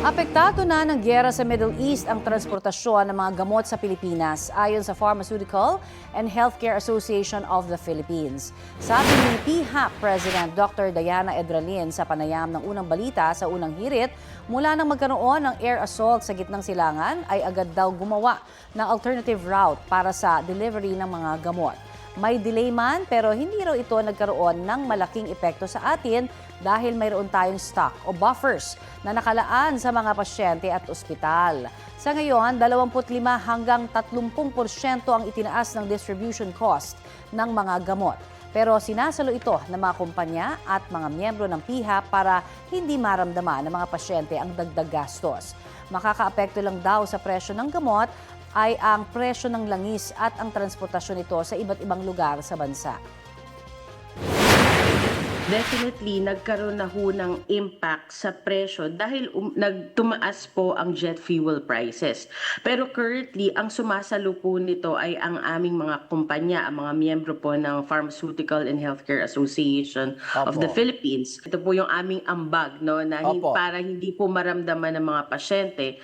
Apektado na ng giyera sa Middle East ang transportasyon ng mga gamot sa Pilipinas ayon sa Pharmaceutical and Healthcare Association of the Philippines. Sabi ni PHAP President Dr. Diana Edralin sa panayam ng unang balita sa unang hirit, mula nang magkaroon ng air assault sa gitnang silangan ay agad daw gumawa ng alternative route para sa delivery ng mga gamot. May delay man pero hindi raw ito nagkaroon ng malaking epekto sa atin dahil mayroon tayong stock o buffers na nakalaan sa mga pasyente at ospital. Sa ngayon, 25 hanggang 30% ang itinaas ng distribution cost ng mga gamot. Pero sinasalo ito ng mga kumpanya at mga miyembro ng PHAP para hindi maramdaman ng mga pasyente ang dagdag gastos. Makakaapekto lang daw sa presyo ng gamot ay ang presyo ng langis at ang transportasyon nito sa iba't ibang lugar sa bansa. Definitely, nagkaroon na ho ng impact sa presyo dahil nagtumaas po ang jet fuel prices. Pero currently, ang sumasalo po nito ay ang aming mga kumpanya, ang mga miyembro po ng Pharmaceutical and Healthcare Association of the Opo. Philippines. Ito po yung aming ambag, no, na Opo. para hindi po maramdaman ng mga pasyente